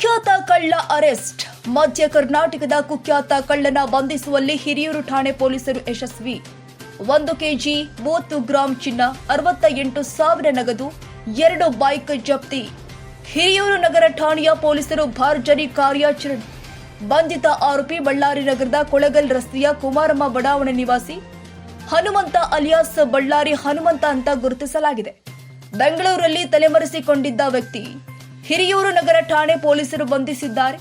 ಕುಖ್ಯಾತ ಕಳ್ಳ ಅರೆಸ್ಟ್. ಮಧ್ಯ ಕರ್ನಾಟಕದ ಕುಖ್ಯಾತ ಕಳ್ಳನ ಬಂಧಿಸುವಲ್ಲಿ ಹಿರಿಯೂರು ಠಾಣೆ ಪೊಲೀಸರು ಯಶಸ್ವಿ. 1 ಕೆಜಿ 30 ಗ್ರಾಂ ಚಿನ್ನ, 68,000 ನಗದು, 2 ಬೈಕ್ ಜಪ್ತಿ. ಹಿರಿಯೂರು ನಗರ ಠಾಣೆಯ ಪೊಲೀಸರು ಭರ್ಜರಿ ಕಾರ್ಯಾಚರಣೆ. ಬಂಧಿತ ಆರೋಪಿ ಬಳ್ಳಾರಿ ನಗರದ ಕೊಳಗಲ್ ರಸ್ತೆಯ ಕುಮಾರಮ್ಮ ಬಡಾವಣೆ ನಿವಾಸಿ ಹನುಮಂತ ಅಲಿಯಾಸ್ ಬಳ್ಳಾರಿ ಹನುಮಂತ ಅಂತ ಗುರುತಿಸಲಾಗಿದೆ. ಬೆಂಗಳೂರಲ್ಲಿ ತಲೆಮರೆಸಿಕೊಂಡಿದ್ದ ವ್ಯಕ್ತಿ ಹಿರಿಯೂರು ನಗರ ಠಾಣೆ ಪೊಲೀಸರು ಬಂಧಿಸಿದ್ದಾರೆ.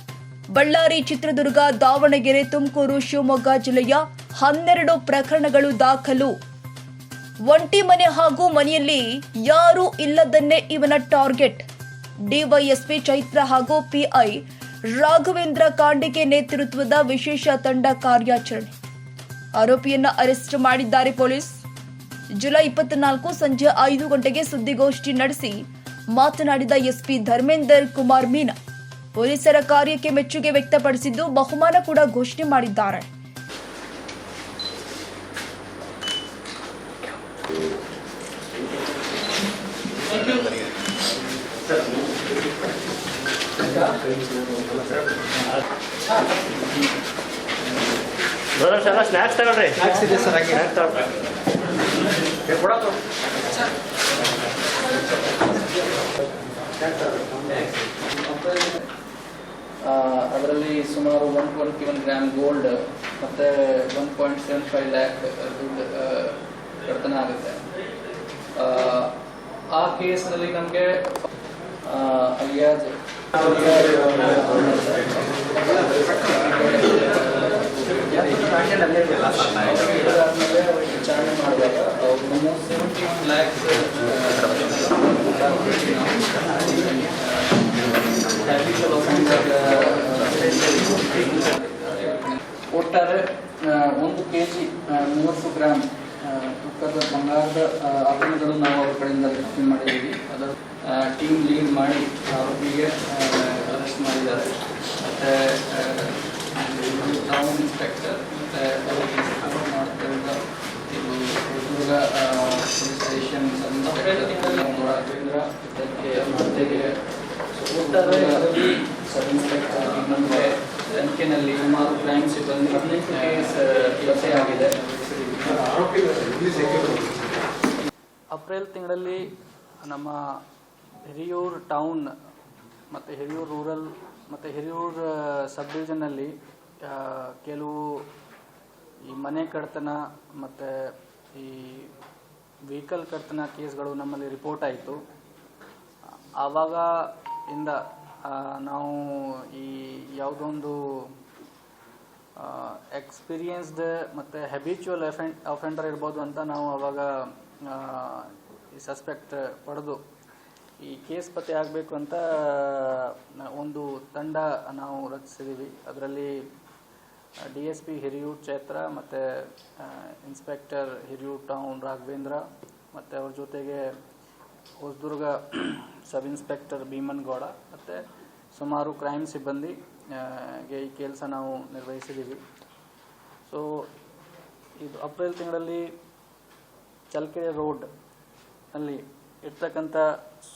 ಬಳ್ಳಾರಿ, ಚಿತ್ರದುರ್ಗ, ದಾವಣಗೆರೆ, ತುಮಕೂರು, ಶಿವಮೊಗ್ಗ ಜಿಲ್ಲೆಯ 12 ಪ್ರಕರಣಗಳು ದಾಖಲು. ಒಂಟಿ ಮನೆ ಹಾಗೂ ಮನೆಯಲ್ಲಿ ಯಾರೂ ಇಲ್ಲದನ್ನೇ ಇವನ ಟಾರ್ಗೆಟ್. ಡಿವೈಎಸ್ಪಿ ಚೈತ್ರ ಹಾಗೂ ಪಿಐ ರಾಘವೇಂದ್ರ ಕಾಂಡಿಗೆ ನೇತೃತ್ವದ ವಿಶೇಷ ತಂಡ ಕಾರ್ಯಾಚರಣೆ. ಆರೋಪಿಯನ್ನ ಅರೆಸ್ಟ್ ಮಾಡಿದ್ದಾರೆ ಪೊಲೀಸ್. ಜುಲೈ 24 ಸಂಜೆ 5 ಗಂಟೆಗೆ ಸುದ್ದಿಗೋಷ್ಠಿ ನಡೆಸಿ ಮಾತನಾಡಿದ ಎಸ್ಪಿ ಧರ್ಮೇಂದರ್ ಕುಮಾರ್ ಮೀನಾ ಪೊಲೀಸರ ಕಾರ್ಯಕ್ಕೆ ಮೆಚ್ಚುಗೆ ವ್ಯಕ್ತಪಡಿಸಿದ್ದು ಬಹುಮಾನ ಕೂಡ ಘೋಷಣೆ ಮಾಡಿದ್ದಾರೆ. ಸ್ನಾಕ್ಸ್ ತಗೊಳ್ರಿ. ಅದರಲ್ಲಿ ಸುಮಾರು 121 ಗ್ರಾಮ್ ಗೋಲ್ಡ್ ಮತ್ತು 1.75 ಲ್ಯಾಕ್ ದುಡ್ಡು ಕಳ್ತನ ಆಗುತ್ತೆ. ಆ ಕೇಸ್ನಲ್ಲಿ ನಮಗೆ ಅಲಿಯಾಜ್ ವಿಚಾರಣೆ ಮಾಡಿದಾಗ ಅವರು 71 ಲ್ಯಾಕ್ಸ್ ಒಟ್ಟಾರೆ 1 ಕೆಜಿ 30 ಗ್ರಾಂ ತೂಕದ ಬಂಗಾರದ ಆಭರಣಗಳು ನಾವು ಅವರ ಕಡೆಯಿಂದ ಜಪ್ತಿ ಮಾಡಿದ್ದೀವಿ. ಅದರ ಟೀಮ್ ಲೀಡ್ ಮಾಡಿ ಆರೋಪಿಗೆ ಅರೆಸ್ಟ್ ಮಾಡಿದ್ದಾರೆ. ಮತ್ತು ಟೌನ್ ಇನ್ಸ್ಪೆಕ್ಟರ್ ಮತ್ತು ಮಾಡ್ತಿರುವ ಇದು ಚಿತ್ರದುರ್ಗ ಪೊಲೀಸ್ ಸ್ಟೇಷನ್ ರಾಘವೇಂದ್ರ ಇದಕ್ಕೆ ಒಟ್ಟಾರೆ ಸಬ್ ಇನ್ಸ್ಪೆಕ್ಟರ್ ಇನ್ನೊಂದು ತನಿಖೆಯಲ್ಲಿ ಸುಮಾರು ಕ್ರೈಮ್ ಸಿಬ್ಬಂದಿ 18 ಕೇಸ್ ಪತ್ತೆಯಾಗಿದೆ. ಏಪ್ರಿಲ್ ತಿಂಗಳಲ್ಲಿ ನಮ್ಮ ಹಿರಿಯೂರು ಟೌನ್ ಮತ್ತು ಹಿರಿಯೂರು ರೂರಲ್ ಮತ್ತು ಹಿರಿಯೂರು ಸಬ್ ಡಿವಿಷನ್ನಲ್ಲಿ ಕೆಲವು ಈ ಮನೆ ಕಳ್ತನ ಮತ್ತು ಈ ವೆಹಿಕಲ್ ಕಳ್ತನ ಕೇಸ್ಗಳು ನಮ್ಮಲ್ಲಿ ರಿಪೋರ್ಟ್ ಆಯಿತು. ಆವಾಗ ಇಂದ ನಾವು ಈ ಯಾವುದೊಂದು ಎಕ್ಸ್ಪೀರಿಯನ್ಸ್ಡ್ ಮತ್ತು ಹ್ಯಾಬಿಚುವಲ್ ಅಫೆಂಡರ್ ಇರ್ಬೋದು ಅಂತ ನಾವು ಆವಾಗ ಈ ಸಸ್ಪೆಕ್ಟ್ ಪಡೆದು ಈ ಕೇಸ್ ಪತ್ತೆ ಆಗಬೇಕು ಅಂತ ಒಂದು ತಂಡ ನಾವು ರಚಿಸಿದ್ದೀವಿ. ಅದರಲ್ಲಿ DSP ಹಿರಿಯೂರು ಚೈತ್ರ ಮತ್ತು ಇನ್ಸ್ಪೆಕ್ಟರ್ ಹಿರಿಯೂರು ಟೌನ್ ರಾಘವೇಂದ್ರ ಮತ್ತು ಅವ್ರ ಜೊತೆಗೆ ಹೊಸದುರ್ಗ ಸಬ್ ಇನ್ಸ್ಪೆಕ್ಟರ್ ಭೀಮನಗೌಡ ಮತ್ತು ಸುಮಾರು ಕ್ರೈಮ್ ಸಿಬ್ಬಂದಿಗೆ ಈ ಕೆಲಸ ನಾವು ನಿರ್ವಹಿಸಿದ್ದೀವಿ. ಸೊ ಇದು ಏಪ್ರಿಲ್ ತಿಂಗಳಲ್ಲಿ ಚಳ್ಳಕೆರೆ ರೋಡ್ ಅಲ್ಲಿ ಇರ್ತಕ್ಕಂಥ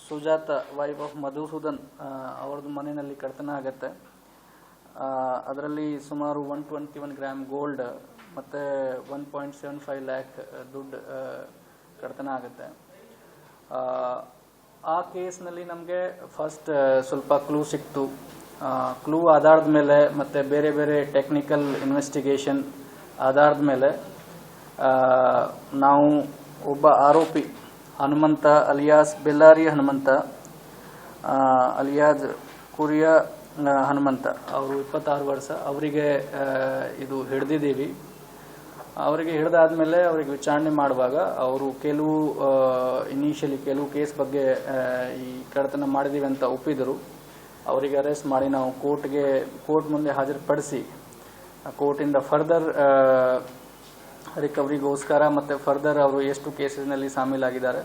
ಸುಜಾತ ವೈಫ್ ಆಫ್ ಮಧುಸೂದನ್ ಅವ್ರದ್ದು ಮನೆಯಲ್ಲಿ ಕಳ್ತನ ಆಗುತ್ತೆ. ಅದರಲ್ಲಿ ಸುಮಾರು 121 ಗ್ರಾಮ್ ಗೋಲ್ಡ್ ಮತ್ತು 1.75 ಲ್ಯಾಕ್ ದುಡ್ಡು ಕಳ್ತನ ಆಗುತ್ತೆ. ಆ ಕೇಸ್ನಲ್ಲಿ ನಮಗೆ ಫಸ್ಟ್ ಸ್ವಲ್ಪ ಕ್ಲೂ ಸಿಕ್ತು. ಕ್ಲೂ ಆಧಾರದ ಮೇಲೆ ಮತ್ತು ಬೇರೆ ಬೇರೆ ಟೆಕ್ನಿಕಲ್ ಇನ್ವೆಸ್ಟಿಗೇಷನ್ ಆಧಾರದ ಮೇಲೆ ನಾವು ಒಬ್ಬ ಆರೋಪಿ ಹನುಮಂತ ಅಲಿಯಾಸ್ ಬೆಳ್ಳಾರಿ ಹನುಮಂತ ಅಲಿಯಾಸ್ ಕುರಿಯ ಹನುಮಂತ ಅವರು 26 ವರ್ಷ ಅವರಿಗೆ ಇದು ಹಿಡಿದಿದ್ದೀವಿ. ಅವರಿಗೆ ಹಿಡಿದಾದ್ಮೇಲೆ ಅವರಿಗೆ ವಿಚಾರಣೆ ಮಾಡುವಾಗ ಅವರು ಇನಿಷಿಯಲಿ ಕೆಲವು ಕೇಸ್ ಬಗ್ಗೆ ಈ ಕಳ್ತನ ಮಾಡಿದ್ದೀವಿ ಅಂತ ಒಪ್ಪಿದರು. ಅವರಿಗೆ ಅರೆಸ್ಟ್ ಮಾಡಿ ನಾವು ಕೋರ್ಟ್ ಮುಂದೆ ಹಾಜರುಪಡಿಸಿ ಕೋರ್ಟಿಂದ ಫರ್ದರ್ ರಿಕವರಿಗೋಸ್ಕರ ಮತ್ತು ಫರ್ದರ್ ಅವರು ಎಷ್ಟು ಕೇಸಸ್ನಲ್ಲಿ ಶಾಮೀಲಾಗಿದ್ದಾರೆ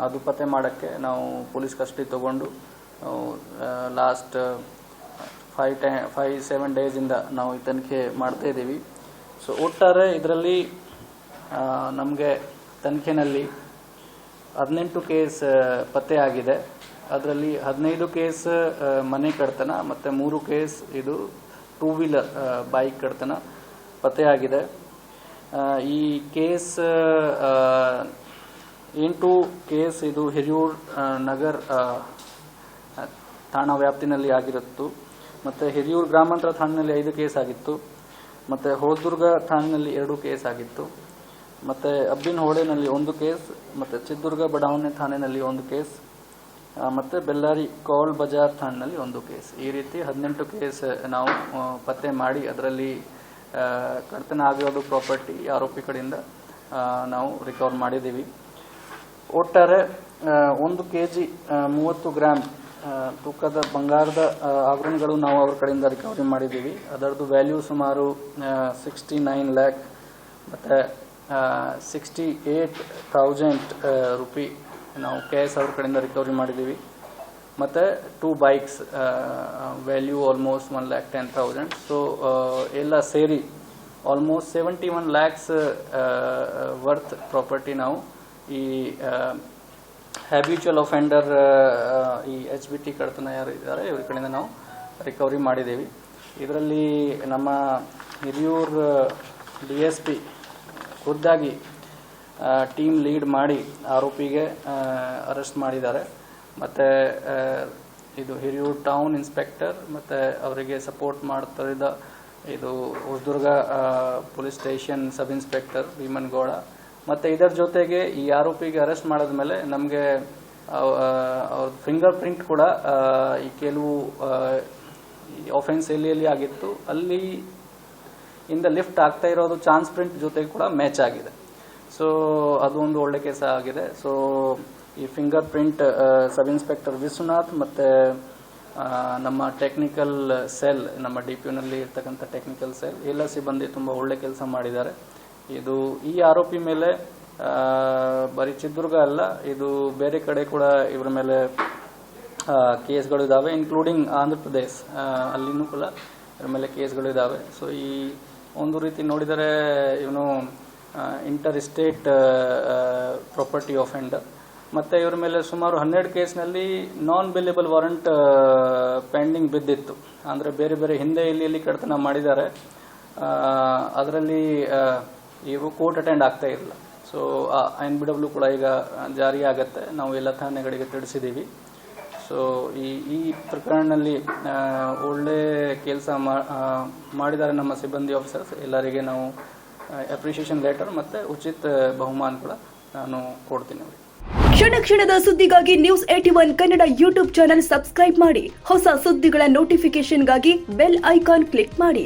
ಅದು ಪತ್ತೆ ಮಾಡೋಕ್ಕೆ ನಾವು ಪೊಲೀಸ್ ಕಸ್ಟಡಿ ತಗೊಂಡು ಲಾಸ್ಟ್ 5-7 ಡೇಸಿಂದ ನಾವು ಈ ತನಿಖೆ ಮಾಡ್ತಾ ಇದ್ದೀವಿ. ಸೊ ಒಟ್ಟಾರೆ ಇದರಲ್ಲಿ ನಮಗೆ ತನಿಖೆಯಲ್ಲಿ 18 ಕೇಸ್ ಪತ್ತೆ ಆಗಿದೆ. ಅದರಲ್ಲಿ 15 ಕೇಸ್ ಮನೆ ಕಳ್ತನ ಮತ್ತು 3 ಕೇಸ್ ಇದು 2 ವೀಲರ್ ಬೈಕ್ ಕಳ್ತನ ಪತ್ತೆಯಾಗಿದೆ. ಈ ಕೇಸ್ 8 ಕೇಸ್ ಇದು ಹಿರಿಯೂರು ನಗರ್ ಠಾಣಾ ವ್ಯಾಪ್ತಿನಲ್ಲಿ ಆಗಿರುತ್ತು. ಮತ್ತು ಹಿರಿಯೂರು ಗ್ರಾಮಾಂತರ ಠಾಣೆಯಲ್ಲಿ 5 ಕೇಸ್ ಆಗಿತ್ತು. ಮತ್ತು ಹೊಸದುರ್ಗ ಠಾಣೆಯಲ್ಲಿ 2 ಕೇಸ್ ಆಗಿತ್ತು. ಮತ್ತು ಅಬ್ಬಿನಹೊಳೆನಲ್ಲಿ 1 ಕೇಸ್, ಮತ್ತು ಚಿತ್ರದುರ್ಗ ಬಡಾವಣೆ ಠಾಣೆಯಲ್ಲಿ 1 ಕೇಸ್, ಮತ್ತು ಬೆಳ್ಳಾರಿ ಕೌಲ್ ಬಜಾರ್ ಠಾಣೆಯಲ್ಲಿ 1 ಕೇಸ್. ಈ ರೀತಿ 18 ಕೇಸ್ ನಾವು ಪತ್ತೆ ಮಾಡಿ ಅದರಲ್ಲಿ ಕಳ್ತನ ಆಗಿರೋದು ಪ್ರಾಪರ್ಟಿ ಆರೋಪಿ ಕಡೆಯಿಂದ ನಾವು ರಿಕವರ್ ಮಾಡಿದ್ದೀವಿ. ಒಟ್ಟಾರೆ 1 kg 30 ಗ್ರಾಮ್ ತೂಕದ ಬಂಗಾರದ ಆಭರಣಗಳು ನಾವು ಅವ್ರ ಕಡೆಯಿಂದ ರಿಕವರಿ ಮಾಡಿದ್ದೀವಿ. ಅದರದ್ದು ವ್ಯಾಲ್ಯೂ ಸುಮಾರು 69 ಲ್ಯಾಕ್ ಮತ್ತು 68,000 ರೂಪಿ ನಾವು ಕ್ಯಾಶ್ ಅವ್ರ ಕಡೆಯಿಂದ ರಿಕವರಿ ಮಾಡಿದ್ದೀವಿ. ಮತ್ತು 2 ಬೈಕ್ಸ್ ವ್ಯಾಲ್ಯೂ ಆಲ್ಮೋಸ್ಟ್ 1,10,000. ಸೊ ಎಲ್ಲ ಸೇರಿ ಆಲ್ಮೋಸ್ಟ್ 71 ಲ್ಯಾಕ್ಸ್ ವರ್ತ್ ಪ್ರಾಪರ್ಟಿ ನಾವು ಈ ಹ್ಯಾಬಿಚುವಲ್ ಅಫೆಂಡರ್ ಈ HBT ಕಳ್ತನ ಯಾರು ಇದ್ದಾರೆ ಇವ್ರ ಕಡೆಯಿಂದ ನಾವು ರಿಕವರಿ ಮಾಡಿದ್ದೀವಿ. ಇದರಲ್ಲಿ ನಮ್ಮ ಹಿರಿಯೂರು DSP ಖುದ್ದಾಗಿ ಟೀಮ್ ಲೀಡ್ ಮಾಡಿ ಆರೋಪಿಗೆ ಅರೆಸ್ಟ್ ಮಾಡಿದ್ದಾರೆ. ಮತ್ತು ಇದು ಹಿರಿಯೂರು ಟೌನ್ ಇನ್ಸ್ಪೆಕ್ಟರ್ ಮತ್ತು ಅವರಿಗೆ ಸಪೋರ್ಟ್ ಮಾಡ್ತಿದ್ದ ಇದು Hosadurga police station sub inspector Bhimanagouda. ಮತ್ತು ಇದರ ಜೊತೆಗೆ ಈ ಆರೋಪಿಗೆ ಅರೆಸ್ಟ್ ಮಾಡಿದ್ಮೇಲೆ ನಮಗೆ ಅವ್ರ ಫಿಂಗರ್ ಪ್ರಿಂಟ್ ಕೂಡ ಈ ಕೆಲವು ಆಫೆನ್ಸ್ ಎಲ್ಲಿ ಆಗಿತ್ತು ಅಲ್ಲಿ ಇಂದ ಲಿಫ್ಟ್ ಆಗ್ತಾ ಇರೋದು ಚಾನ್ಸ್ ಪ್ರಿಂಟ್ ಜೊತೆಗೆ ಕೂಡ ಮ್ಯಾಚ್ ಆಗಿದೆ. ಸೊ ಅದು ಒಂದು ಒಳ್ಳೆ ಕೆಲಸ ಆಗಿದೆ. ಸೊ ಈ finger print sub inspector Vishwanath ಮತ್ತು ನಮ್ಮ ಟೆಕ್ನಿಕಲ್ ಸೆಲ್, ನಮ್ಮ DPOನಲ್ಲಿ ಇರ್ತಕ್ಕಂಥ ಟೆಕ್ನಿಕಲ್ ಸೆಲ್ ಎಲ್ಲ ಸಿಬ್ಬಂದಿ ತುಂಬ ಒಳ್ಳೆ ಕೆಲಸ ಮಾಡಿದ್ದಾರೆ. ಇದು ಈ ಆರೋಪಿ ಮೇಲೆ ಬರೀ ಚಿತ್ರದುರ್ಗ ಅಲ್ಲ, ಇದು ಬೇರೆ ಕಡೆ ಕೂಡ ಇವರ ಮೇಲೆ ಕೇಸ್ಗಳು ಇದ್ದಾವೆ, ಇನ್ಕ್ಲೂಡಿಂಗ್ ಆಂಧ್ರ ಪ್ರದೇಶ್ ಅಲ್ಲಿನೂ ಕೂಡ ಇವರ ಮೇಲೆ ಕೇಸ್ಗಳು ಇದ್ದಾವೆ. ಸೊ ಈ ಒಂದು ರೀತಿ ನೋಡಿದರೆ ಇವನು ಇಂಟರ್ ಸ್ಟೇಟ್ ಪ್ರಾಪರ್ಟಿ ಆಫೆಂಡರ್. ಮತ್ತು ಇವರ ಮೇಲೆ ಸುಮಾರು 12 ಕೇಸ್ನಲ್ಲಿ ನಾನ್ ಬೇಲೇಬಲ್ ವಾರಂಟ್ ಪೆಂಡಿಂಗ್ ಬಿದ್ದಿತ್ತು. ಅಂದರೆ ಬೇರೆ ಬೇರೆ ಹಿಂದೆ ಇಲ್ಲಿ ಕಳ್ತನ ಮಾಡಿದ್ದಾರೆ, ಅದರಲ್ಲಿ ಇವರು ಕೋರ್ಟ್ ಅಟೆಂಡ್ ಆಗ್ತಾ ಇರಲಿಲ್ಲ. ಸೊ NBW ಕೂಡ ಈಗ ಜಾರಿ ಆಗತ್ತೆ, ನಾವು ಎಲ್ಲ ಥಾನೆಗಳಿಗೆ ತಿಳಿಸಿದ್ದೀವಿ. ಸೊ ಈ ಪ್ರಕರಣದಲ್ಲಿ ಒಳ್ಳೆ ಕೆಲಸ ಮಾಡಿದ್ದಾರೆ ನಮ್ಮ ಸಿಬ್ಬಂದಿ ಆಫೀಸರ್ಸ್. ಎಲ್ಲರಿಗೆ ನಾವು ಅಪ್ರಿಷಿಯೇಷನ್ ಲೆಟರ್ ಮತ್ತು ಉಚಿತ ಬಹುಮಾನ ಕೂಡ ನಾನು ಕೊಡ್ತೀನಿ ಅವರಿಗೆ. ಕ್ಷಣ ಕ್ಷಣದ ಸುದ್ದಿಗಾಗಿ News 81 Kannada YouTube channel subscribe ಮಾಡಿ. ಹೊಸ ಸುದ್ದಿಗಳ ನೋಟಿಫಿಕೇಶನ್ಗಾಗಿ ಬೆಲ್ ಐಕಾನ್ ಕ್ಲಿಕ್ ಮಾಡಿ.